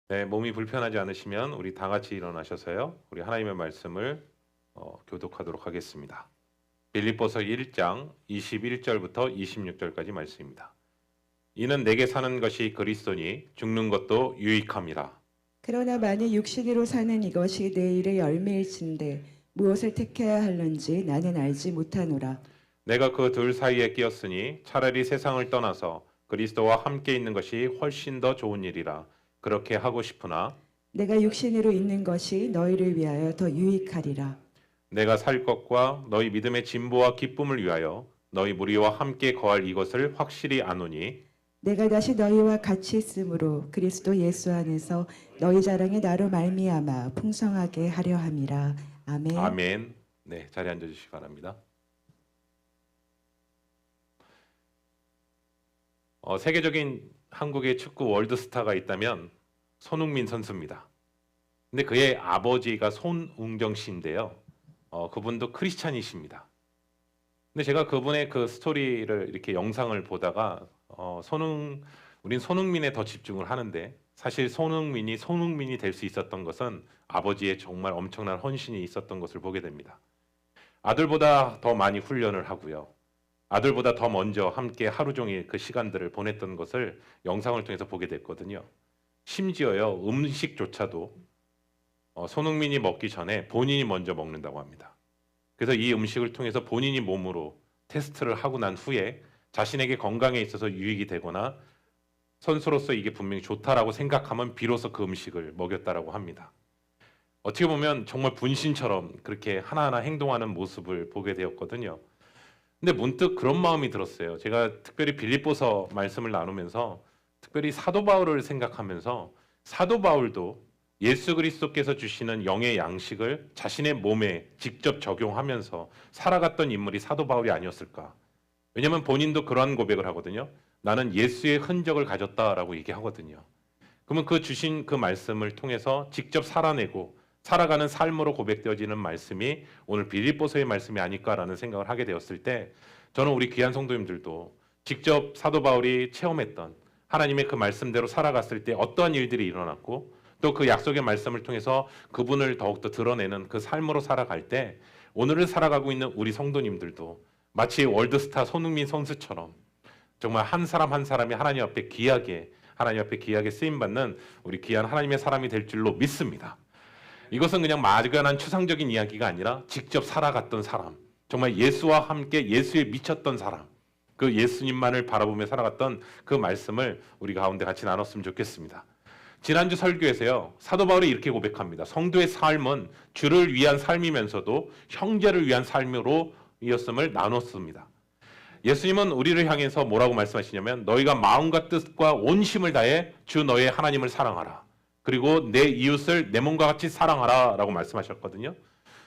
네, 몸이 불편하지 않으시면 우리 다 같이 일어나셔서요. 우리 하나님의 말씀을 교독하도록 하겠습니다. 빌립보서 1장 21절부터 26절까지 말씀입니다. 이는 내게 사는 것이 그리스도니 죽는 것도 유익함이라. 그러나 만일 육신으로 사는 이것이 내 일의 열매일진데 무엇을 택해야 할는지 나는 알지 못하노라. 내가 그 둘 사이에 끼었으니 차라리 세상을 떠나서 그리스도와 함께 있는 것이 훨씬 더 좋은 일이라. 그렇게 하고 싶으나 내가 육신으로 있는 것이 너희를 위하여 더 유익하리라. 내가 살 것과 너희 믿음의 진보와 기쁨을 위하여 너희 무리와 함께 거할 이것을 확실히 아노니 내가 다시 너희와 같이 있으므로 그리스도 예수 안에서 너희 자랑이 나로 말미암아 풍성하게 하려 함이라. 아멘. 아멘. 네, 자리에 앉아 주시기 바랍니다. 세계적인 한국의 축구 월드스타가 있다면 손흥민 선수입니다. 근데 그의 아버지가 손웅정 씨인데요. 그분도 크리스찬이십니다. 근데 제가 그분의 그 스토리를 이렇게 영상을 보다가 우린 손흥민에 더 집중을 하는데 사실 손흥민이 될 수 있었던 것은 아버지의 정말 엄청난 헌신이 있었던 것을 보게 됩니다. 아들보다 더 많이 훈련을 하고요. 아들보다 더 먼저 함께 하루 종일 그 시간들을 보냈던 것을 영상을 통해서 보게 됐거든요. 심지어요, 음식조차도 손흥민이 먹기 전에 본인이 먼저 먹는다고 합니다. 그래서 이 음식을 통해서 본인이 몸으로 테스트를 하고 난 후에 자신에게 건강에 있어서 유익이 되거나 선수로서 이게 분명히 좋다라고 생각하면 비로소 그 음식을 먹였다라고 합니다. 어떻게 보면 정말 분신처럼 그렇게 하나하나 행동하는 모습을 보게 되었거든요. 근데 문득 그런 마음이 들었어요. 제가 특별히 빌립보서 말씀을 나누면서 특별히 사도 바울을 생각하면서 사도 바울도 예수 그리스도께서 주시는 영의 양식을 자신의 몸에 직접 적용하면서 살아갔던 인물이 사도 바울이 아니었을까? 왜냐하면 본인도 그러한 고백을 하거든요. 나는 예수의 흔적을 가졌다라고 얘기하거든요. 그러면 그 주신 그 말씀을 통해서 직접 살아내고 살아가는 삶으로 고백되어지는 말씀이 오늘 빌립보서의 말씀이 아닐까라는 생각을 하게 되었을 때 저는 우리 귀한 성도님들도 직접 사도 바울이 체험했던 하나님의 그 말씀대로 살아갔을 때 어떠한 일들이 일어났고 또 그 약속의 말씀을 통해서 그분을 더욱더 드러내는 그 삶으로 살아갈 때 오늘을 살아가고 있는 우리 성도님들도 마치 월드스타 손흥민 선수처럼 정말 한 사람 한 사람이 하나님 앞에 귀하게 쓰임받는 우리 귀한 하나님의 사람이 될 줄로 믿습니다. 이것은 그냥 막연한 추상적인 이야기가 아니라 직접 살아갔던 사람, 정말 예수와 함께 예수에 미쳤던 사람, 그 예수님만을 바라보며 살아갔던 그 말씀을 우리 가운데 같이 나눴으면 좋겠습니다. 지난주 설교에서요, 사도 바울이 이렇게 고백합니다. 성도의 삶은 주를 위한 삶이면서도 형제를 위한 삶으로 이었음을 나눴습니다. 예수님은 우리를 향해서 뭐라고 말씀하시냐면 너희가 마음과 뜻과 온 힘을 다해 주 너의 하나님을 사랑하라. 그리고 내 이웃을 내 몸과 같이 사랑하라 라고 말씀하셨거든요.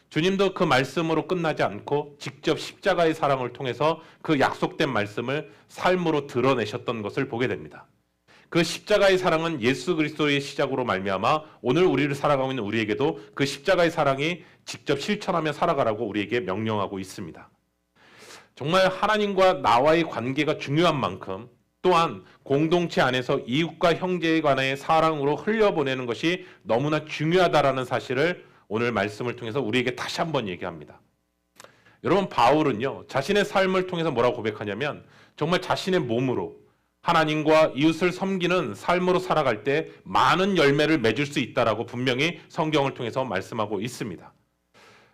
주님도 그 말씀으로 끝나지 않고 직접 십자가의 사랑을 통해서 그 약속된 말씀을 삶으로 드러내셨던 것을 보게 됩니다. 그 십자가의 사랑은 예수 그리스도의 시작으로 말미암아 오늘 우리를 살아가고 있는 우리에게도 그 십자가의 사랑이 직접 실천하며 살아가라고 우리에게 명령하고 있습니다. 정말 하나님과 나와의 관계가 중요한 만큼 또한 공동체 안에서 이웃과 형제에 관한 사랑으로 흘려보내는 것이 너무나 중요하다라는 사실을 오늘 말씀을 통해서 우리에게 다시 한번 얘기합니다. 여러분, 바울은요, 자신의 삶을 통해서 뭐라고 고백하냐면 정말 자신의 몸으로 하나님과 이웃을 섬기는 삶으로 살아갈 때 많은 열매를 맺을 수 있다라고 분명히 성경을 통해서 말씀하고 있습니다.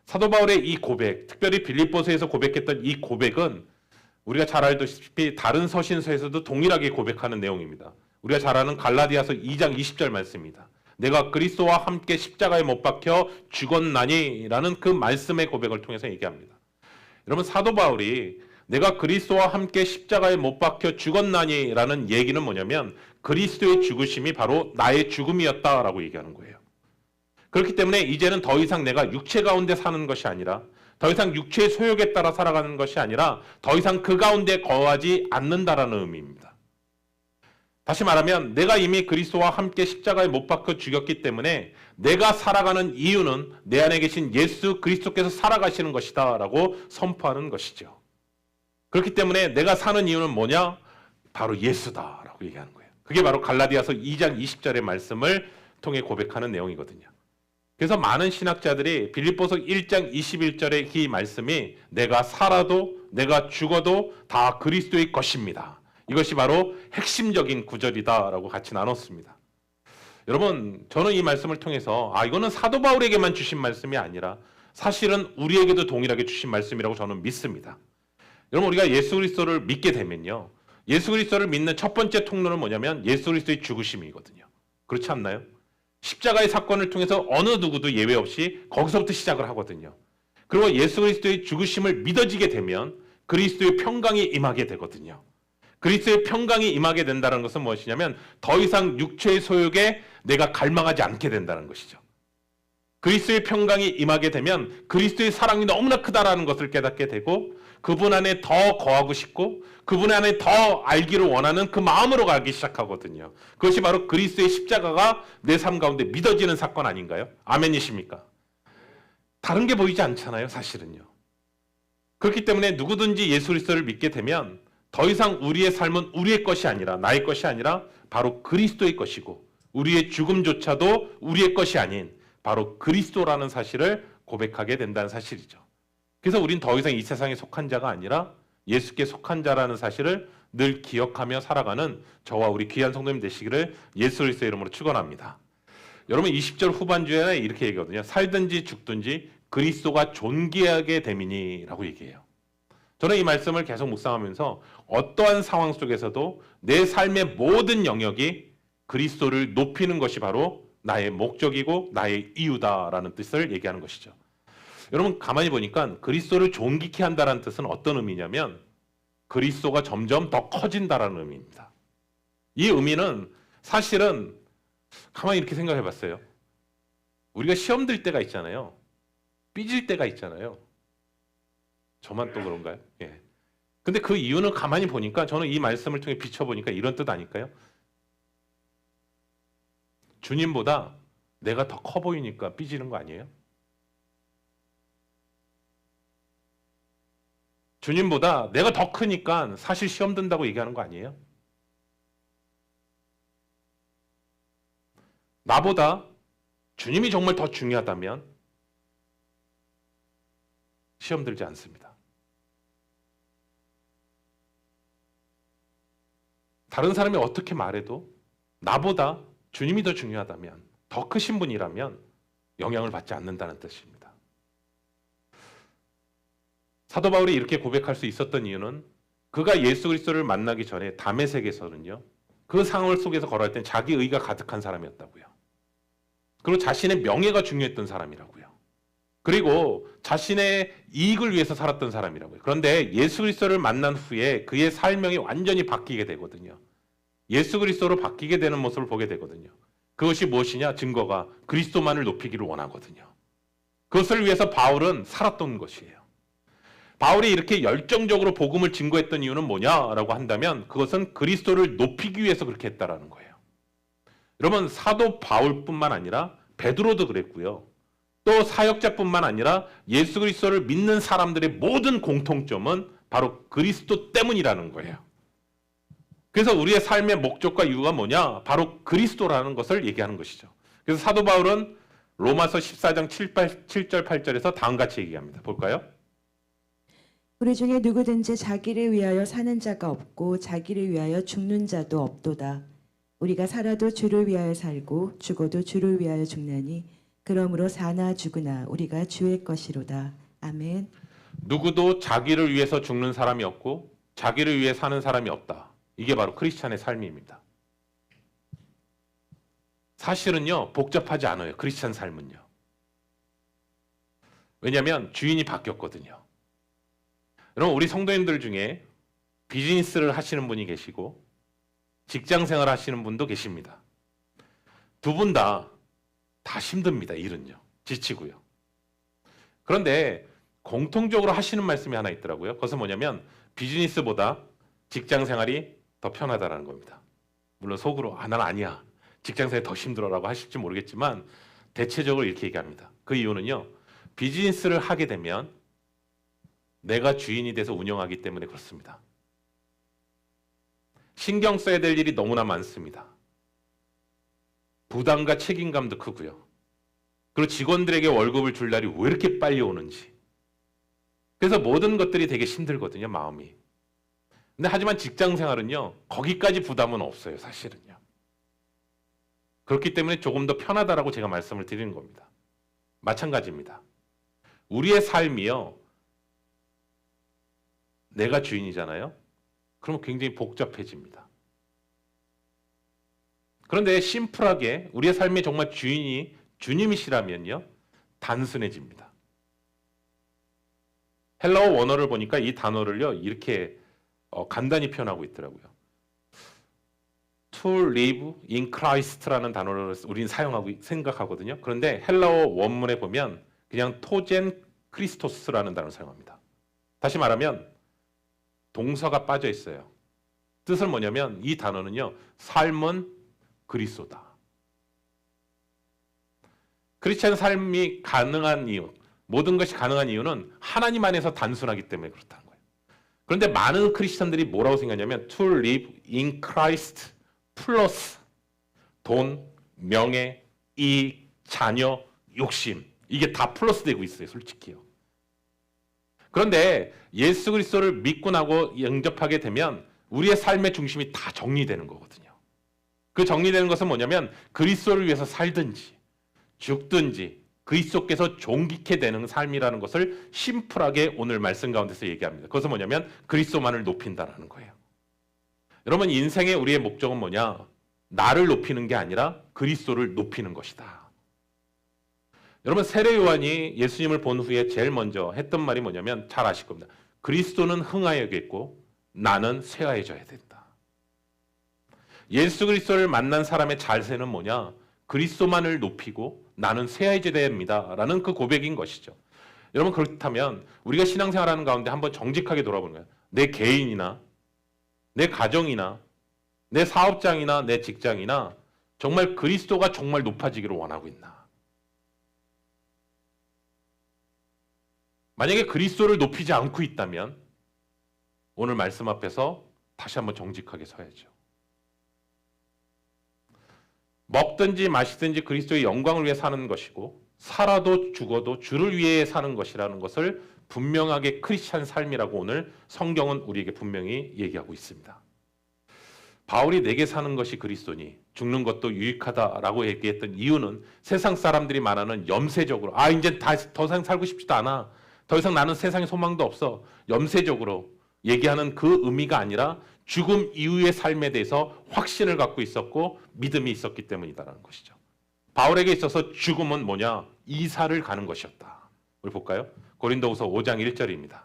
사도 바울의 이 고백, 특별히 빌립보서에서 고백했던 이 고백은 우리가 잘 알다시피 다른 서신서에서도 동일하게 고백하는 내용입니다. 우리가 잘 아는 갈라디아서 2장 20절 말씀입니다. 내가 그리스도와 함께 십자가에 못 박혀 죽었나니 라는 그 말씀의 고백을 통해서 얘기합니다. 여러분, 사도 바울이 내가 그리스도와 함께 십자가에 못 박혀 죽었나니 라는 얘기는 뭐냐면 그리스도의 죽으심이 바로 나의 죽음이었다라고 얘기하는 거예요. 그렇기 때문에 이제는 더 이상 내가 육체 가운데 사는 것이 아니라 더 이상 육체의 소욕에 따라 살아가는 것이 아니라 더 이상 그 가운데 거하지 않는다라는 의미입니다. 다시 말하면 내가 이미 그리스도와 함께 십자가에 못 박혀 죽였기 때문에 내가 살아가는 이유는 내 안에 계신 예수 그리스도께서 살아가시는 것이다 라고 선포하는 것이죠. 그렇기 때문에 내가 사는 이유는 뭐냐? 바로 예수다라고 얘기하는 거예요. 그게 바로 갈라디아서 2장 20절의 말씀을 통해 고백하는 내용이거든요. 그래서 많은 신학자들이 빌립보서 1장 21절의 이 말씀이 내가 살아도 내가 죽어도 다 그리스도의 것입니다. 이것이 바로 핵심적인 구절이다라고 같이 나눴습니다. 여러분, 저는 이 말씀을 통해서 이거는 사도 바울에게만 주신 말씀이 아니라 사실은 우리에게도 동일하게 주신 말씀이라고 저는 믿습니다. 여러분, 우리가 예수 그리스도를 믿게 되면요, 예수 그리스도를 믿는 첫 번째 통로는 뭐냐면 예수 그리스도의 죽으심이거든요. 그렇지 않나요? 십자가의 사건을 통해서 어느 누구도 예외 없이 거기서부터 시작을 하거든요. 그리고 예수 그리스도의 죽으심을 믿어지게 되면 그리스도의 평강이 임하게 되거든요. 그리스도의 평강이 임하게 된다는 것은 무엇이냐면 더 이상 육체의 소욕에 내가 갈망하지 않게 된다는 것이죠. 그리스도의 평강이 임하게 되면 그리스도의 사랑이 너무나 크다라는 것을 깨닫게 되고 그분 안에 더 거하고 싶고 그분 안에 더 알기를 원하는 그 마음으로 가기 시작하거든요. 그것이 바로 그리스도의 십자가가 내 삶 가운데 믿어지는 사건 아닌가요? 아멘이십니까? 다른 게 보이지 않잖아요, 사실은요. 그렇기 때문에 누구든지 예수 그리스도를 믿게 되면 더 이상 우리의 삶은 우리의 것이 아니라 나의 것이 아니라 바로 그리스도의 것이고 우리의 죽음조차도 우리의 것이 아닌 바로 그리스도라는 사실을 고백하게 된다는 사실이죠. 그래서 우린 더 이상 이 세상에 속한 자가 아니라 예수께 속한 자라는 사실을 늘 기억하며 살아가는 저와 우리 귀한 성도님 되시기를 예수 그리스도의 이름으로 축원합니다. 여러분 20절 후반주에 이렇게 얘기하거든요. 살든지 죽든지 그리스도가 존귀하게 됨이니라고 얘기해요. 저는 이 말씀을 계속 묵상하면서 어떠한 상황 속에서도 내 삶의 모든 영역이 그리스도를 높이는 것이 바로 나의 목적이고 나의 이유다라는 뜻을 얘기하는 것이죠. 여러분 가만히 보니까 그리스도를 존귀케 한다는 뜻은 어떤 의미냐면 그리스도가 점점 더 커진다라는 의미입니다. 이 의미는 사실은 가만히 이렇게 생각해 봤어요. 우리가 시험 들 때가 있잖아요. 삐질 때가 있잖아요. 저만 또 그런가요? 예. 근데 그 이유는 가만히 보니까 저는 이 말씀을 통해 비춰보니까 이런 뜻 아닐까요? 주님보다 내가 더 커 보이니까 삐지는 거 아니에요? 주님보다 내가 더 크니까 사실 시험 든다고 얘기하는 거 아니에요? 나보다 주님이 정말 더 중요하다면 시험 들지 않습니다. 다른 사람이 어떻게 말해도 나보다 주님이 더 중요하다면, 더 크신 분이라면 영향을 받지 않는다는 뜻입니다. 사도 바울이 이렇게 고백할 수 있었던 이유는 그가 예수 그리스도를 만나기 전에 다메섹에서는요, 그 상황 속에서 걸어갈 땐 자기 의가 가득한 사람이었다고요. 그리고 자신의 명예가 중요했던 사람이라고요. 그리고 자신의 이익을 위해서 살았던 사람이라고요. 그런데 예수 그리스도를 만난 후에 그의 삶명이 완전히 바뀌게 되거든요. 예수 그리스도로 바뀌게 되는 모습을 보게 되거든요. 그것이 무엇이냐? 증거가 그리스도만을 높이기를 원하거든요. 그것을 위해서 바울은 살았던 것이에요. 바울이 이렇게 열정적으로 복음을 증거했던 이유는 뭐냐라고 한다면 그것은 그리스도를 높이기 위해서 그렇게 했다라는 거예요. 여러분 사도 바울뿐만 아니라 베드로도 그랬고요. 또 사역자뿐만 아니라 예수 그리스도를 믿는 사람들의 모든 공통점은 바로 그리스도 때문이라는 거예요. 그래서 우리의 삶의 목적과 이유가 뭐냐? 바로 그리스도라는 것을 얘기하는 것이죠. 그래서 사도 바울은 로마서 14장 7절 8절에서 다음같이 얘기합니다. 볼까요? 우리 중에 누구든지 자기를 위하여 사는 자가 없고 자기를 위하여 죽는 자도 없도다. 우리가 살아도 주를 위하여 살고 죽어도 주를 위하여 죽나니 그러므로 사나 죽으나 우리가 주의 것이로다. 아멘. 누구도 자기를 위해서 죽는 사람이 없고 자기를 위해 사는 사람이 없다. 이게 바로 크리스찬의 삶입니다. 사실은요, 복잡하지 않아요. 크리스찬 삶은요. 왜냐하면 주인이 바뀌었거든요. 여러분 우리 성도님들 중에 비즈니스를 하시는 분이 계시고 직장생활 하시는 분도 계십니다. 두 분 다 힘듭니다. 일은요. 지치고요. 그런데 공통적으로 하시는 말씀이 하나 있더라고요. 그것은 뭐냐면 비즈니스보다 직장생활이 더 편하다는 겁니다. 물론 속으로 난 아니야. 직장생활이 더 힘들어라고 하실지 모르겠지만 대체적으로 이렇게 얘기합니다. 그 이유는요. 비즈니스를 하게 되면 내가 주인이 돼서 운영하기 때문에 그렇습니다. 신경 써야 될 일이 너무나 많습니다. 부담과 책임감도 크고요. 그리고 직원들에게 월급을 줄 날이 왜 이렇게 빨리 오는지. 그래서 모든 것들이 되게 힘들거든요, 마음이. 근데 하지만 직장 생활은요, 거기까지 부담은 없어요, 사실은요. 그렇기 때문에 조금 더 편하다라고 제가 말씀을 드리는 겁니다. 마찬가지입니다. 우리의 삶이요, 내가 주인이잖아요. 그러면 굉장히 복잡해집니다. 그런데 심플하게 우리의 삶의 정말 주인이 주님이시라면요, 단순해집니다. 헬라어 원어를 보니까 이 단어를요, 이렇게 간단히 표현하고 있더라고요. To live in Christ라는 단어를 우리는 사용하고 생각하거든요. 그런데 헬라어 원문에 보면 그냥 토젠 크리스토스라는 단어를 사용합니다. 다시 말하면 동사가 빠져 있어요. 뜻은 뭐냐면 이 단어는요, 삶은 그리스도다. 크리스찬 삶이 가능한 이유, 모든 것이 가능한 이유는 하나님 안에서 단순하기 때문에 그렇다는 거예요. 그런데 많은 크리스찬들이 뭐라고 생각하냐면 to live in Christ 플러스 돈, 명예, 이익, 자녀, 욕심, 이게 다 플러스 되고 있어요, 솔직히요. 그런데 예수 그리스도를 믿고 나고 영접하게 되면 우리의 삶의 중심이 다 정리되는 거거든요. 그 정리되는 것은 뭐냐면 그리스도를 위해서 살든지 죽든지 그리스도께서 존귀케 되는 삶이라는 것을 심플하게 오늘 말씀 가운데서 얘기합니다. 그것은 뭐냐면 그리스도만을 높인다라는 거예요. 여러분, 인생의 우리의 목적은 뭐냐? 나를 높이는 게 아니라 그리스도를 높이는 것이다. 여러분, 세례 요한이 예수님을 본 후에 제일 먼저 했던 말이 뭐냐면 잘 아실 겁니다. 그리스도는 흥하여야겠고 나는 쇠하여져야 된다. 예수 그리스도를 만난 사람의 자세는 뭐냐? 그리스도만을 높이고 나는 쇠하여져야 됩니다. 라는 그 고백인 것이죠. 여러분, 그렇다면 우리가 신앙생활하는 가운데 한번 정직하게 돌아보는 거예요. 내 개인이나 내 가정이나 내 사업장이나 내 직장이나 정말 그리스도가 정말 높아지기를 원하고 있나? 만약에 그리스도를 높이지 않고 있다면 오늘 말씀 앞에서 다시 한번 정직하게 서야죠. 먹든지 마시든지 그리스도의 영광을 위해 사는 것이고 살아도 죽어도 주를 위해 사는 것이라는 것을 분명하게 크리스찬 삶이라고 오늘 성경은 우리에게 분명히 얘기하고 있습니다. 바울이 내게 사는 것이 그리스도니 죽는 것도 유익하다라고 얘기했던 이유는 세상 사람들이 말하는 염세적으로 이제 더 이상 살고 싶지도 않아. 더 이상 나는 세상에 소망도 없어. 염세적으로 얘기하는 그 의미가 아니라 죽음 이후의 삶에 대해서 확신을 갖고 있었고 믿음이 있었기 때문이다라는 것이죠. 바울에게 있어서 죽음은 뭐냐? 이사를 가는 것이었다. 우리 볼까요? 고린도후서 5장 1절입니다.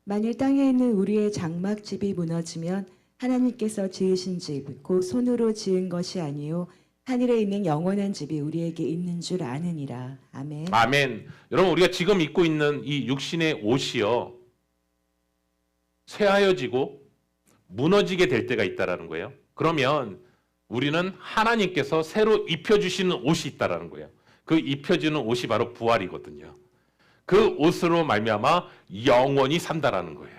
만일 땅에 있는 우리의 장막집이 무너지면 하나님께서 지으신 집, 곧 손으로 지은 것이 아니요 하늘에 있는 영원한 집이 우리에게 있는 줄 아느니라. 아멘. 아멘. 여러분, 우리가 지금 입고 있는 이 육신의 옷이요, 쇠하여지고 무너지게 될 때가 있다라는 거예요. 그러면 우리는 하나님께서 새로 입혀주시는 옷이 있다라는 거예요. 그 입혀주는 옷이 바로 부활이거든요. 그 옷으로 말미암아 영원히 산다라는 거예요.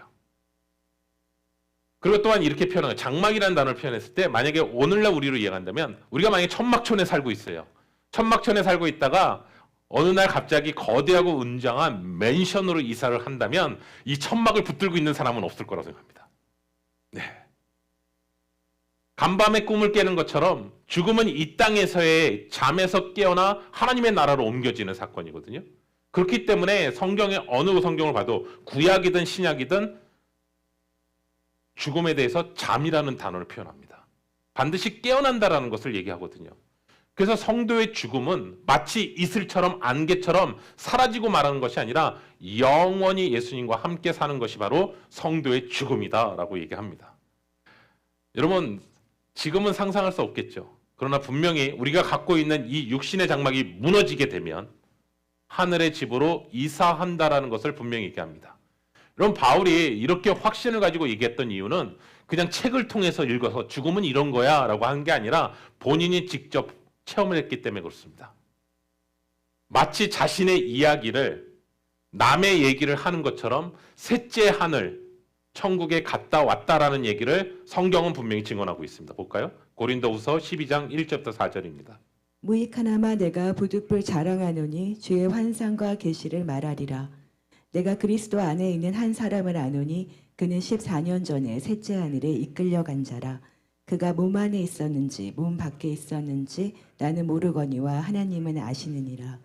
그리고 또한 이렇게 표현한 거예요. 장막이라는 단어를 표현했을 때 만약에 오늘날 우리로 이해한다면 우리가 만약에 천막촌에 살고 있어요. 천막촌에 살고 있다가 어느 날 갑자기 거대하고 웅장한 맨션으로 이사를 한다면 이 천막을 붙들고 있는 사람은 없을 거라고 생각합니다. 네. 간밤에 꿈을 깨는 것처럼 죽음은 이 땅에서의 잠에서 깨어나 하나님의 나라로 옮겨지는 사건이거든요. 그렇기 때문에 성경의 어느 성경을 봐도 구약이든 신약이든 죽음에 대해서 잠이라는 단어를 표현합니다. 반드시 깨어난다라는 것을 얘기하거든요. 그래서 성도의 죽음은 마치 이슬처럼 안개처럼 사라지고 말하는 것이 아니라 영원히 예수님과 함께 사는 것이 바로 성도의 죽음이다라고 얘기합니다. 여러분, 지금은 상상할 수 없겠죠. 그러나 분명히 우리가 갖고 있는 이 육신의 장막이 무너지게 되면 하늘의 집으로 이사한다라는 것을 분명히 얘기합니다. 여러분, 바울이 이렇게 확신을 가지고 얘기했던 이유는 그냥 책을 통해서 읽어서 죽음은 이런 거야 라고 한 게 아니라 본인이 직접 체험을 했기 때문에 그렇습니다. 마치 자신의 이야기를 남의 얘기를 하는 것처럼 셋째 하늘, 천국에 갔다 왔다라는 얘기를 성경은 분명히 증언하고 있습니다. 볼까요? 고린도후서 12장 1절부터 4절입니다. 무익하나마 내가 부득불 자랑하노니 주의 환상과 계시를 말하리라. 내가 그리스도 안에 있는 한 사람을 아노니 그는 14년 전에 셋째 하늘에 이끌려간 자라. 그가 몸 안에 있었는지 몸 밖에 있었는지 나는 모르거니와 하나님은 아시느니라.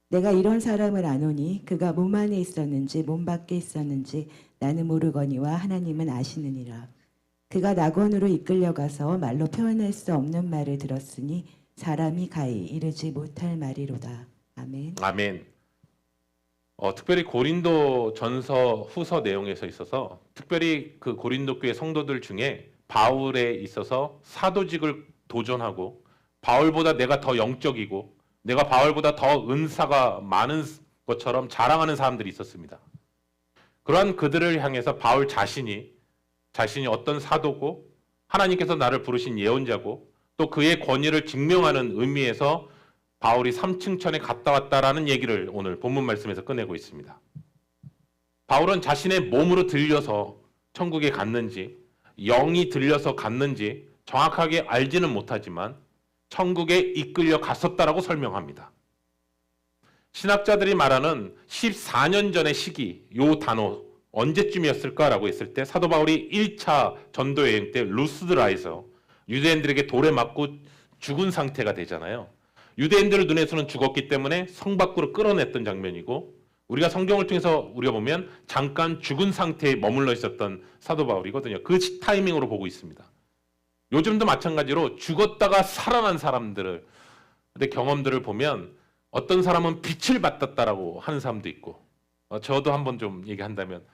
내가 이런 사람을 아노니 그가 몸 안에 있었는지 몸 밖에 있었는지 나는 모르거니와 하나님은 아시느니라. 그가 낙원으로 이끌려가서 말로 표현할 수 없는 말을 들었으니 사람이 가히 이르지 못할 말이로다. 아멘. 아멘. 특별히 고린도 전서 후서 내용에서 있어서 특별히 그 고린도 교회 성도들 중에 바울에 있어서 사도직을 도전하고 바울보다 내가 더 영적이고 내가 바울보다 더 은사가 많은 것처럼 자랑하는 사람들이 있었습니다. 그러한 그들을 향해서 바울 자신이 어떤 사도고 하나님께서 나를 부르신 예언자고 또 그의 권위를 증명하는 의미에서 바울이 3층 천에 갔다 왔다라는 얘기를 오늘 본문 말씀에서 꺼내고 있습니다. 바울은 자신의 몸으로 들려서 천국에 갔는지 영이 들려서 갔는지 정확하게 알지는 못하지만 천국에 이끌려 갔었다라고 설명합니다. 신학자들이 말하는 14년 전의 시기, 요 단어 언제쯤이었을까라고 했을 때 사도 바울이 1차 전도 여행 때 루스드라에서 유대인들에게 돌에 맞고 죽은 상태가 되잖아요. 유대인들 눈에서는 죽었기 때문에 성 밖으로 끌어냈던 장면이고 우리가 성경을 통해서 우리가 보면 잠깐 죽은 상태에 머물러 있었던 사도 바울이거든요. 그 타이밍으로 보고 있습니다. 요즘도 마찬가지로 죽었다가 살아난 사람들의 경험들을 보면 어떤 사람은 빛을 받았다라고 하는 사람도 있고 저도 한번 좀 얘기한다면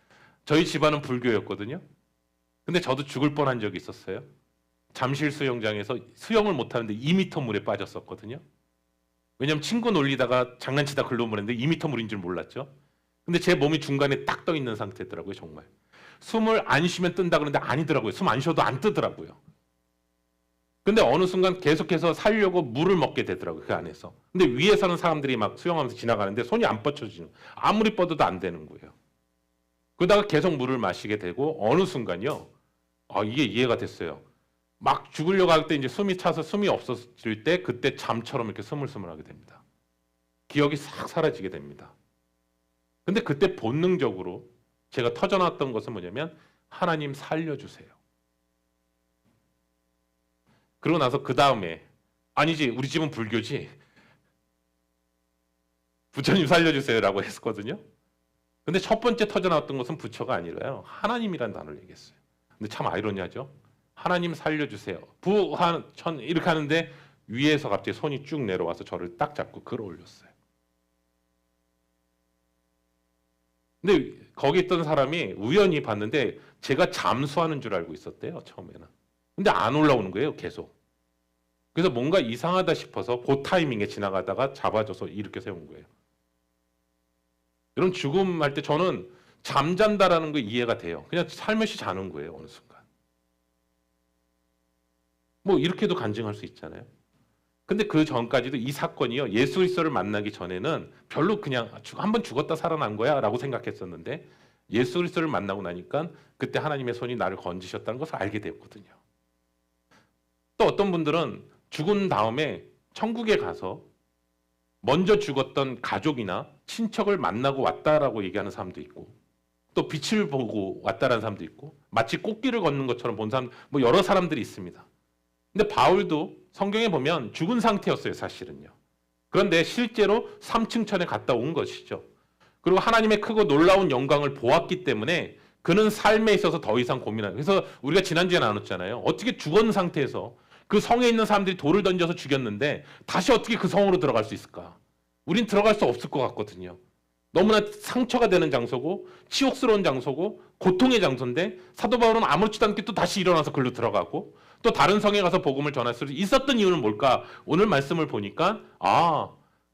저희 집안은 불교였거든요. 근데 저도 죽을 뻔한 적이 있었어요. 잠실 수영장에서 수영을 못하는데 2m 물에 빠졌었거든요. 왜냐면 친구 놀리다가 장난치다 글로 보냈는데 2m 물인 줄 몰랐죠. 근데 제 몸이 중간에 딱 떠 있는 상태더라고요. 정말 숨을 안 쉬면 뜬다 그러는데 아니더라고요. 숨 안 쉬어도 안 뜨더라고요. 근데 어느 순간 계속해서 살려고 물을 먹게 되더라고요. 그 안에서. 근데 위에서는 사람들이 막 수영하면서 지나가는데 손이 안 뻗쳐지는, 아무리 뻗어도 안 되는 거예요. 그러다가 계속 물을 마시게 되고 어느 순간요. 이게 이해가 됐어요. 막 죽으려고 할 때 이제 숨이 차서 숨이 없어질 때 그때 잠처럼 이렇게 스물스물하게 됩니다. 기억이 싹 사라지게 됩니다. 근데 그때 본능적으로 제가 터져나왔던 것은 뭐냐면 하나님 살려주세요. 그러고 나서 그 다음에 아니지 우리 집은 불교지 부처님 살려주세요라고 했었거든요. 근데 첫 번째 터져나왔던 것은 부처가 아니라요. 하나님이라는 단어를 얘기했어요. 근데 참 아이러니하죠. 하나님 살려주세요. 부하천 이렇게 하는데 위에서 갑자기 손이 쭉 내려와서 저를 딱 잡고 끌어올렸어요. 근데 거기 있던 사람이 우연히 봤는데 제가 잠수하는 줄 알고 있었대요. 처음에는. 근데 안 올라오는 거예요. 계속. 그래서 뭔가 이상하다 싶어서 그 타이밍에 지나가다가 잡아줘서 이렇게 세운 거예요. 이런 죽음 할 때 저는 잠잔다라는 거 이해가 돼요. 그냥 살며시 자는 거예요. 어느 순간. 뭐 이렇게도 간증할 수 있잖아요. 근데 그 전까지도 이 사건이요. 예수 그리스도를 만나기 전에는 별로 그냥 한번 죽었다 살아난 거야 라고 생각했었는데 예수 그리스도를 만나고 나니까 그때 하나님의 손이 나를 건지셨다는 것을 알게 되었거든요. 또 어떤 분들은 죽은 다음에 천국에 가서 먼저 죽었던 가족이나 친척을 만나고 왔다라고 얘기하는 사람도 있고 또 빛을 보고 왔다라는 사람도 있고 마치 꽃길을 걷는 것처럼 본 사람 뭐 여러 사람들이 있습니다. 근데 바울도 성경에 보면 죽은 상태였어요. 사실은요. 그런데 실제로 3층 천에 갔다 온 것이죠. 그리고 하나님의 크고 놀라운 영광을 보았기 때문에 그는 삶에 있어서 더 이상 고민하는. 그래서 우리가 지난주에 나눴잖아요. 어떻게 죽은 상태에서 그 성에 있는 사람들이 돌을 던져서 죽였는데 다시 어떻게 그 성으로 들어갈 수 있을까? 우린 들어갈 수 없을 것 같거든요. 너무나 상처가 되는 장소고 치욕스러운 장소고 고통의 장소인데 사도 바울은 아무렇지도 않게 또 다시 일어나서 글로 들어가고 또 다른 성에 가서 복음을 전할 수 있었던 이유는 뭘까? 오늘 말씀을 보니까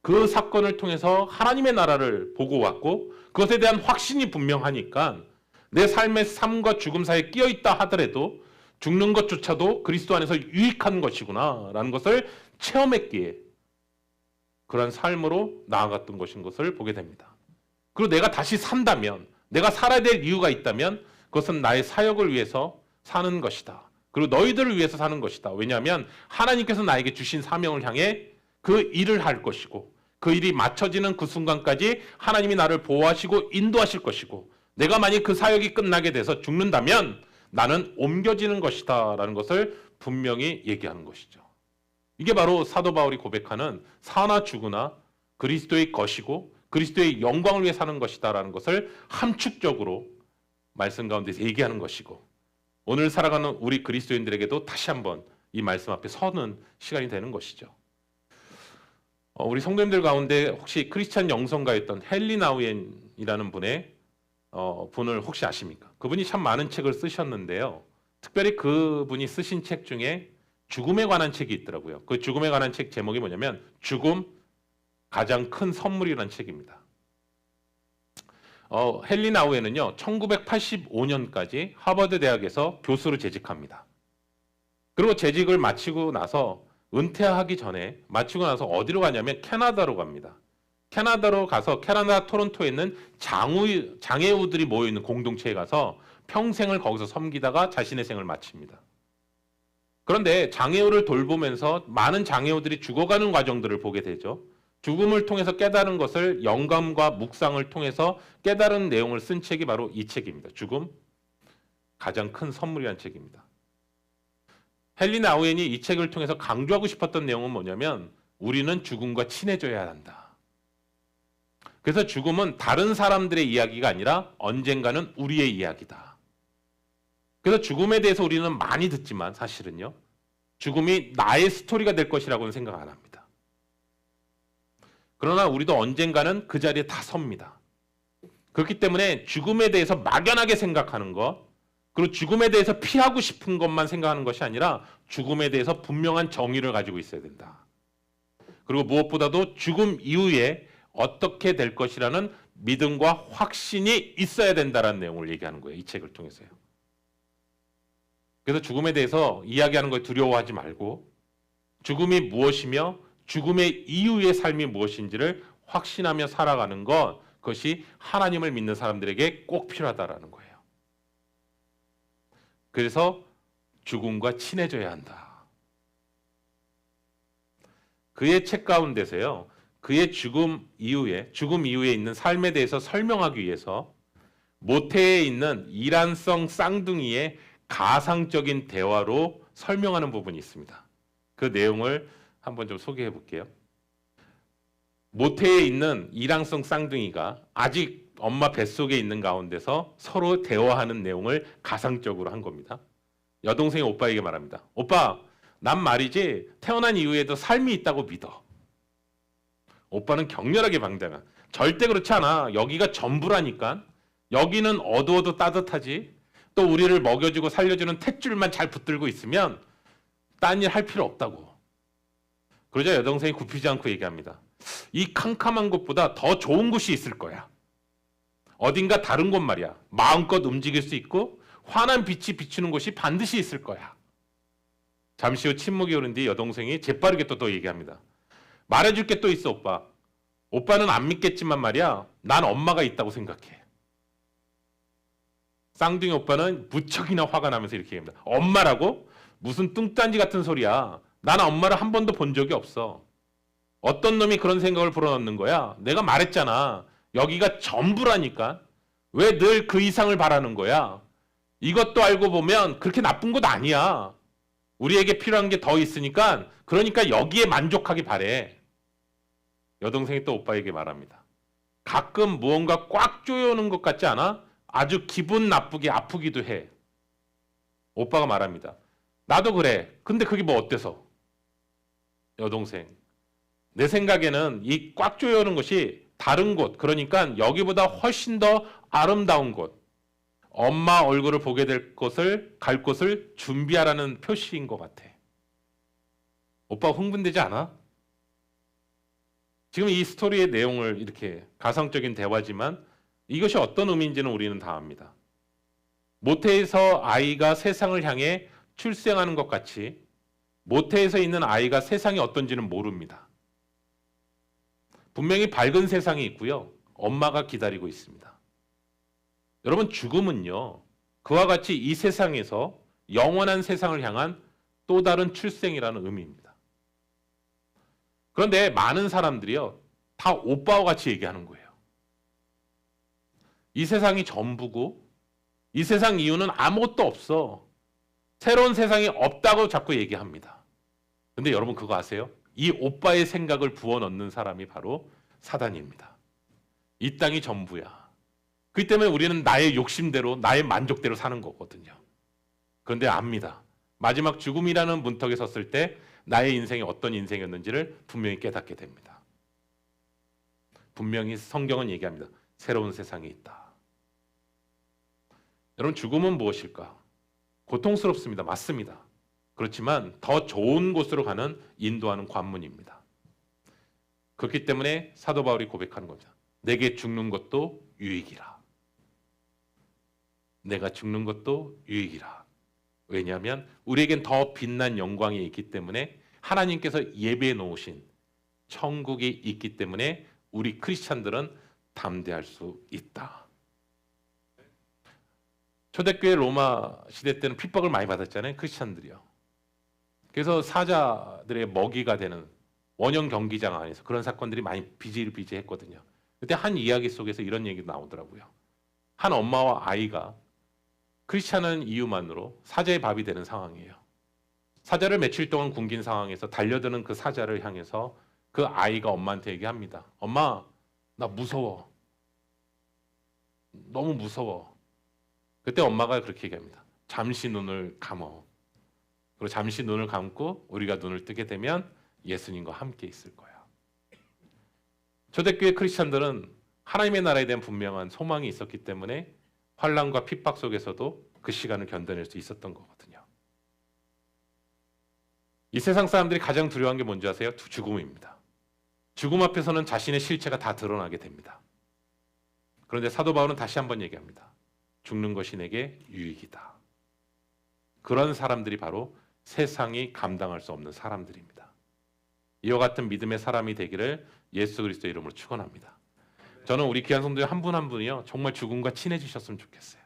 그 사건을 통해서 하나님의 나라를 보고 왔고 그것에 대한 확신이 분명하니까 내 삶의 삶과 죽음 사이에 끼어있다 하더라도 죽는 것조차도 그리스도 안에서 유익한 것이구나 라는 것을 체험했기에 그런 삶으로 나아갔던 것인 것을 보게 됩니다. 그리고 내가 다시 산다면 내가 살아야 될 이유가 있다면 그것은 나의 사역을 위해서 사는 것이다. 그리고 너희들을 위해서 사는 것이다. 왜냐하면 하나님께서 나에게 주신 사명을 향해 그 일을 할 것이고 그 일이 맞춰지는 그 순간까지 하나님이 나를 보호하시고 인도하실 것이고 내가 만약 그 사역이 끝나게 돼서 죽는다면 나는 옮겨지는 것이다 라는 것을 분명히 얘기하는 것이죠. 이게 바로 사도 바울이 고백하는 사나 죽으나 그리스도의 것이고 그리스도의 영광을 위해 사는 것이다 라는 것을 함축적으로 말씀 가운데서 얘기하는 것이고 오늘 살아가는 우리 그리스도인들에게도 다시 한번 이 말씀 앞에 서는 시간이 되는 것이죠. 우리 성도님들 가운데 혹시 크리스찬 영성가였던 헨리 나우엔이라는 분을 혹시 아십니까? 그분이 참 많은 책을 쓰셨는데요. 특별히 그분이 쓰신 책 중에 죽음에 관한 책이 있더라고요. 그 죽음에 관한 책 제목이 뭐냐면 죽음 가장 큰 선물이라는 책입니다. 헨리 나우엔은요 1985년까지 하버드 대학에서 교수로 재직합니다. 그리고 재직을 마치고 나서 은퇴하기 전에 마치고 나서 어디로 가냐면 캐나다로 갑니다. 캐나다로 가서 캐나다 토론토에 있는 장애우들이 모여있는 공동체에 가서 평생을 거기서 섬기다가 자신의 생을 마칩니다. 그런데 장애우를 돌보면서 많은 장애우들이 죽어가는 과정들을 보게 되죠. 죽음을 통해서 깨달은 것을 영감과 묵상을 통해서 깨달은 내용을 쓴 책이 바로 이 책입니다. 죽음, 가장 큰 선물이라는 책입니다. 헨리 나우엔이 이 책을 통해서 강조하고 싶었던 내용은 뭐냐면 우리는 죽음과 친해져야 한다. 그래서 죽음은 다른 사람들의 이야기가 아니라 언젠가는 우리의 이야기다. 그래서 죽음에 대해서 우리는 많이 듣지만 사실은요. 죽음이 나의 스토리가 될 것이라고는 생각 안 합니다. 그러나 우리도 언젠가는 그 자리에 다 섭니다. 그렇기 때문에 죽음에 대해서 막연하게 생각하는 것, 그리고 죽음에 대해서 피하고 싶은 것만 생각하는 것이 아니라 죽음에 대해서 분명한 정의를 가지고 있어야 된다. 그리고 무엇보다도 죽음 이후에 어떻게 될 것이라는 믿음과 확신이 있어야 된다는 내용을 얘기하는 거예요. 이 책을 통해서요. 그래서 죽음에 대해서 이야기하는 걸 두려워하지 말고 죽음이 무엇이며 죽음의 이후의 삶이 무엇인지를 확신하며 살아가는 것, 그것이 하나님을 믿는 사람들에게 꼭 필요하다라는 거예요. 그래서 죽음과 친해져야 한다. 그의 책 가운데서요. 그의 죽음 이후에 있는 삶에 대해서 설명하기 위해서 모태에 있는 이란성 쌍둥이의 가상적인 대화로 설명하는 부분이 있습니다. 그 내용을 한번 좀 소개해 볼게요. 모태에 있는 이란성 쌍둥이가 아직 엄마 뱃속에 있는 가운데서 서로 대화하는 내용을 가상적으로 한 겁니다. 여동생이 오빠에게 말합니다. 오빠, 난 말이지 태어난 이후에도 삶이 있다고 믿어. 오빠는 격렬하게 방장한. 절대 그렇지 않아. 여기가 전부라니까. 여기는 어두워도 따뜻하지. 또 우리를 먹여주고 살려주는 탯줄만 잘 붙들고 있으면 딴 일 할 필요 없다고. 그러자 여동생이 굽히지 않고 얘기합니다. 이 캄캄한 곳보다 더 좋은 곳이 있을 거야. 어딘가 다른 곳 말이야. 마음껏 움직일 수 있고 환한 빛이 비추는 곳이 반드시 있을 거야. 잠시 후 침묵이 오른 뒤 여동생이 재빠르게 또 얘기합니다. 말해줄 게 또 있어 오빠. 오빠는 안 믿겠지만 말이야. 난 엄마가 있다고 생각해. 쌍둥이 오빠는 무척이나 화가 나면서 이렇게 얘기합니다. 엄마라고? 무슨 뚱딴지 같은 소리야. 나는 엄마를 한 번도 본 적이 없어. 어떤 놈이 그런 생각을 불어넣는 거야? 내가 말했잖아. 여기가 전부라니까. 왜 늘 그 이상을 바라는 거야? 이것도 알고 보면 그렇게 나쁜 곳 아니야. 우리에게 필요한 게 더 있으니까 그러니까 여기에 만족하기 바래. 여동생이 또 오빠에게 말합니다. 가끔 무언가 꽉 조여오는 것 같지 않아? 아주 기분 나쁘게 아프기도 해. 오빠가 말합니다. 나도 그래. 근데 그게 뭐 어때서? 여동생. 내 생각에는 이 꽉 조여오는 것이 다른 곳, 그러니까 여기보다 훨씬 더 아름다운 곳, 엄마 얼굴을 보게 될 곳을, 갈 곳을 준비하라는 표시인 것 같아. 오빠 흥분되지 않아? 지금 이 스토리의 내용을 이렇게 가상적인 대화지만 이것이 어떤 의미인지는 우리는 다 압니다. 모태에서 아이가 세상을 향해 출생하는 것 같이 모태에서 있는 아이가 세상이 어떤지는 모릅니다. 분명히 밝은 세상이 있고요. 엄마가 기다리고 있습니다. 여러분, 죽음은요. 그와 같이 이 세상에서 영원한 세상을 향한 또 다른 출생이라는 의미입니다. 그런데 많은 사람들이요, 다 오빠와 같이 얘기하는 거예요. 이 세상이 전부고 이 세상 이유는 아무것도 없어. 새로운 세상이 없다고 자꾸 얘기합니다. 근데 여러분 그거 아세요? 이 오빠의 생각을 부어넣는 사람이 바로 사단입니다. 이 땅이 전부야. 그렇기 때문에 우리는 나의 욕심대로, 나의 만족대로 사는 거거든요. 그런데 압니다. 마지막 죽음이라는 문턱에 섰을 때 나의 인생이 어떤 인생이었는지를 분명히 깨닫게 됩니다. 분명히 성경은 얘기합니다. 새로운 세상이 있다. 여러분, 죽음은 무엇일까? 고통스럽습니다. 맞습니다. 그렇지만 더 좋은 곳으로 가는 인도하는 관문입니다. 그렇기 때문에 사도 바울이 고백하는 겁니다. 내게 죽는 것도 유익이라. 내가 죽는 것도 유익이라. 왜냐하면 우리에겐 더 빛난 영광이 있기 때문에, 하나님께서 예배해 놓으신 천국이 있기 때문에 우리 크리스찬들은 담대할 수 있다. 초대교회 로마 시대 때는 핍박을 많이 받았잖아요. 크리스찬들이요. 그래서 사자들의 먹이가 되는 원형 경기장 안에서 그런 사건들이 많이 비질비질했거든요. 그때 한 이야기 속에서 이런 얘기 나오더라고요. 한 엄마와 아이가 크리스찬은 이유만으로 사자의 밥이 되는 상황이에요. 사자를 며칠 동안 굶긴 상황에서 달려드는 그 사자를 향해서 그 아이가 엄마한테 얘기합니다. 엄마, 나 무서워. 너무 무서워. 그때 엄마가 그렇게 얘기합니다. 잠시 눈을 감어. 그리고 잠시 눈을 감고 우리가 눈을 뜨게 되면 예수님과 함께 있을 거야. 초대교회 크리스찬들은 하나님의 나라에 대한 분명한 소망이 있었기 때문에 환난과 핍박 속에서도 그 시간을 견뎌낼 수 있었던 거거든요. 이 세상 사람들이 가장 두려워한 게 뭔지 아세요? 죽음입니다. 죽음 앞에서는 자신의 실체가 다 드러나게 됩니다. 그런데 사도 바울은 다시 한번 얘기합니다. 죽는 것이 내게 유익이다. 그런 사람들이 바로 세상이 감당할 수 없는 사람들입니다. 이와 같은 믿음의 사람이 되기를 예수 그리스도의 이름으로 축원합니다. 저는 우리 귀한 성도들 한 분 한 분이요, 정말 죽음과 친해지셨으면 좋겠어요.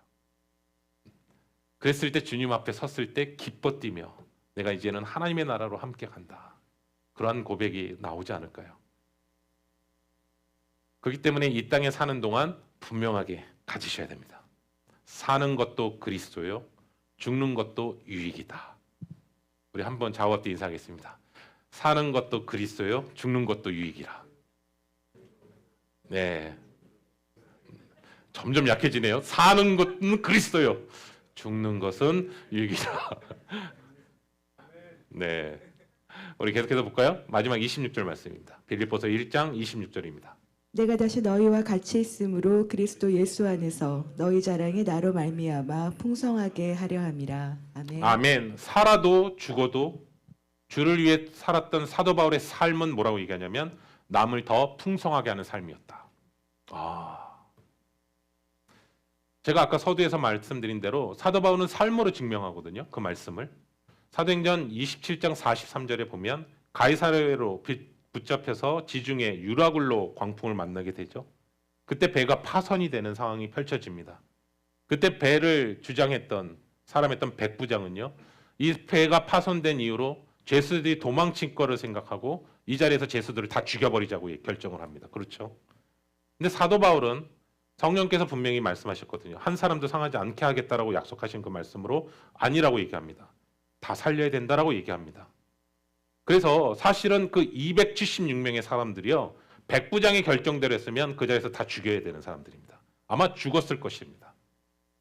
그랬을 때 주님 앞에 섰을 때 기뻐 뛰며 내가 이제는 하나님의 나라로 함께 간다. 그러한 고백이 나오지 않을까요? 그렇기 때문에 이 땅에 사는 동안 분명하게 가지셔야 됩니다. 사는 것도 그리스도요, 죽는 것도 유익이다. 우리 한번 좌우합대 인사하겠습니다. 사는 것도 그리스도요, 죽는 것도 유익이라. 네, 점점 약해지네요. 사는 것은 그리스도요, 죽는 것은 유익이라. 네, 우리 계속해서 볼까요? 마지막 26절 말씀입니다. 빌립보서 1장 26절입니다. 내가 다시 너희와 같이 있으므로 그리스도 예수 안에서 너희 자랑이 나로 말미암아 풍성하게 하려 함이라. 아멘. 아멘. 살아도 죽어도 주를 위해 살았던 사도 바울의 삶은 뭐라고 얘기하냐면 남을 더 풍성하게 하는 삶이었다. 제가 아까 서두에서 말씀드린 대로 사도 바울은 삶으로 증명하거든요. 그 말씀을. 사도행전 27장 43절에 보면 가이사랴로 붙잡혀서 지중해 유라굴로 광풍을 만나게 되죠. 그때 배가 파선이 되는 상황이 펼쳐집니다. 그때 배를 주장했던 사람이었던 백부장은요, 이 배가 파손된 이후로 죄수들이 도망칠 거를 생각하고 이 자리에서 죄수들을 다 죽여버리자고 결정을 합니다. 그렇죠? 근데 사도 바울은 성령께서 분명히 말씀하셨거든요. 한 사람도 상하지 않게 하겠다라고 약속하신 그 말씀으로 아니라고 얘기합니다. 다 살려야 된다라고 얘기합니다. 그래서 사실은 그 276명의 사람들이요, 백부장의 결정대로 했으면 그 자리에서 다 죽여야 되는 사람들입니다. 아마 죽었을 것입니다.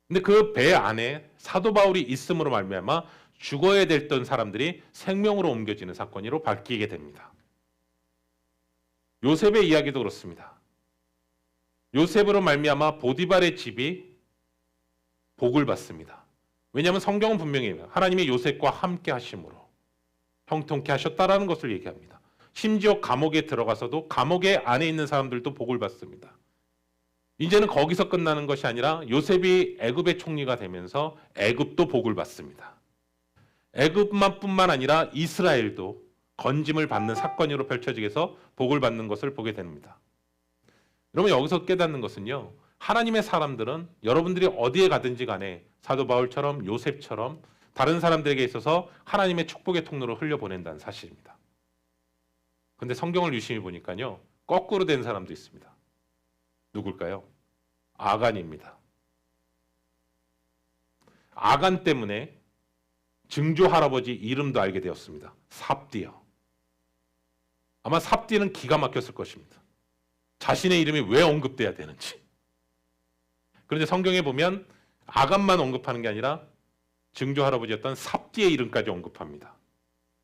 근데 그 배 안에 사도 바울이 있음으로 말미암아 죽어야 됐던 사람들이 생명으로 옮겨지는 사건으로 바뀌게 됩니다. 요셉의 이야기도 그렇습니다. 요셉으로 말미암아 보디발의 집이 복을 받습니다. 왜냐하면 성경은 분명히 하나님이 요셉과 함께 하심으로 형통케 하셨다라는 것을 얘기합니다. 심지어 감옥에 들어가서도 감옥에 안에 있는 사람들도 복을 받습니다. 이제는 거기서 끝나는 것이 아니라 요셉이 애굽의 총리가 되면서 애굽도 복을 받습니다. 애굽뿐만 아니라 이스라엘도 건짐을 받는 사건으로 펼쳐지게 해서 복을 받는 것을 보게 됩니다. 여러분, 여기서 깨닫는 것은요, 하나님의 사람들은 여러분들이 어디에 가든지 간에 사도 바울처럼 요셉처럼 다른 사람들에게 있어서 하나님의 축복의 통로로 흘려보낸다는 사실입니다. 근데 성경을 유심히 보니까요. 거꾸로 된 사람도 있습니다. 누굴까요? 아간입니다. 아간 때문에 증조 할아버지 이름도 알게 되었습니다. 삽디요. 아마 삽디는 기가 막혔을 것입니다. 자신의 이름이 왜 언급돼야 되는지. 그런데 성경에 보면 아간만 언급하는 게 아니라 증조 할아버지였던 삽디의 이름까지 언급합니다.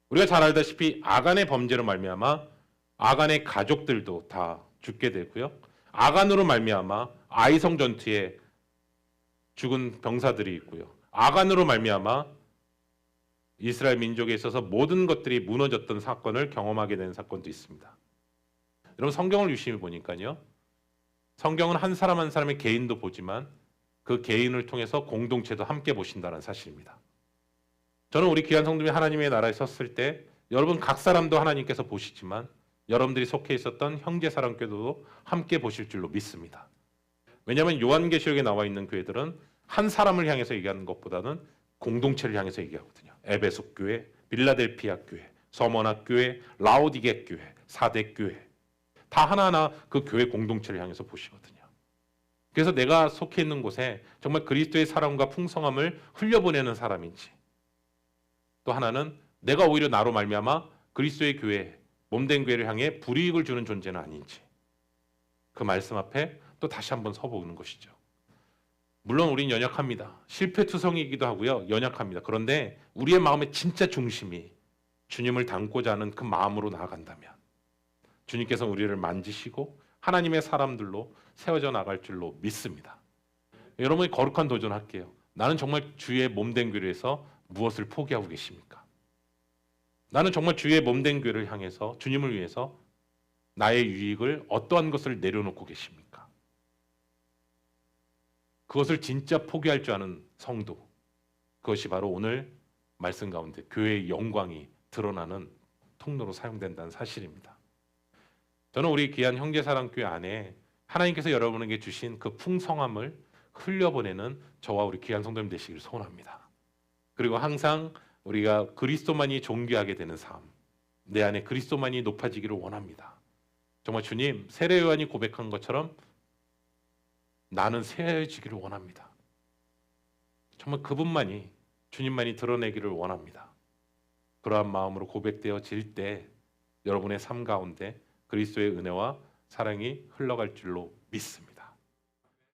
우리가 잘 알다시피 아간의 범죄로 말미암아 아간의 가족들도 다 죽게 되고요. 아간으로 말미암아 아이성 전투에 죽은 병사들이 있고요. 아간으로 말미암아 이스라엘 민족에 있어서 모든 것들이 무너졌던 사건을 경험하게 된 사건도 있습니다. 여러분 성경을 유심히 보니까요. 성경은 한 사람 한 사람의 개인도 보지만 그 개인을 통해서 공동체도 함께 보신다는 사실입니다. 저는 우리 귀한 성도님이 하나님의 나라에 섰을 때 여러분 각 사람도 하나님께서 보시지만 여러분들이 속해 있었던 형제사랑교회도 함께 보실 줄로 믿습니다. 왜냐하면 요한계시록에 나와 있는 교회들은 한 사람을 향해서 얘기하는 것보다는 공동체를 향해서 얘기하거든요. 에베소 교회, 빌라델피아 교회, 서머나 교회, 라오디게 교회, 사대 교회 다 하나하나 그 교회 공동체를 향해서 보시거든요. 그래서 내가 속해 있는 곳에 정말 그리스도의 사랑과 풍성함을 흘려보내는 사람인지 또 하나는 내가 오히려 나로 말미암아 그리스도의 교회, 몸된 교회를 향해 불이익을 주는 존재는 아닌지 그 말씀 앞에 또 다시 한번 서보는 것이죠. 물론 우린 연약합니다. 실패투성이기도 하고요. 연약합니다. 그런데 우리의 마음의 진짜 중심이 주님을 닮고자 하는 그 마음으로 나아간다면 주님께서 우리를 만지시고 하나님의 사람들로 세워져 나갈 줄로 믿습니다. 여러분이 거룩한 도전할게요. 나는 정말 주의 몸된 교회에서 무엇을 포기하고 계십니까? 나는 정말 주의 몸된 교회를 향해서 주님을 위해서 나의 유익을 어떠한 것을 내려놓고 계십니까? 그것을 진짜 포기할 줄 아는 성도, 그것이 바로 오늘 말씀 가운데 교회의 영광이 드러나는 통로로 사용된다는 사실입니다. 저는 우리 귀한 형제사랑교회 안에 하나님께서 여러분에게 주신 그 풍성함을 흘려보내는 저와 우리 귀한 성도님 되시기를 소원합니다. 그리고 항상 우리가 그리스도만이 존귀하게 되는 삶, 내 안에 그리스도만이 높아지기를 원합니다. 정말 주님, 세례 요한이 고백한 것처럼 나는 새해지기를 원합니다. 정말 그분만이, 주님만이 드러내기를 원합니다. 그러한 마음으로 고백되어질 때 여러분의 삶 가운데 그리스도의 은혜와 사랑이 흘러갈 줄로 믿습니다.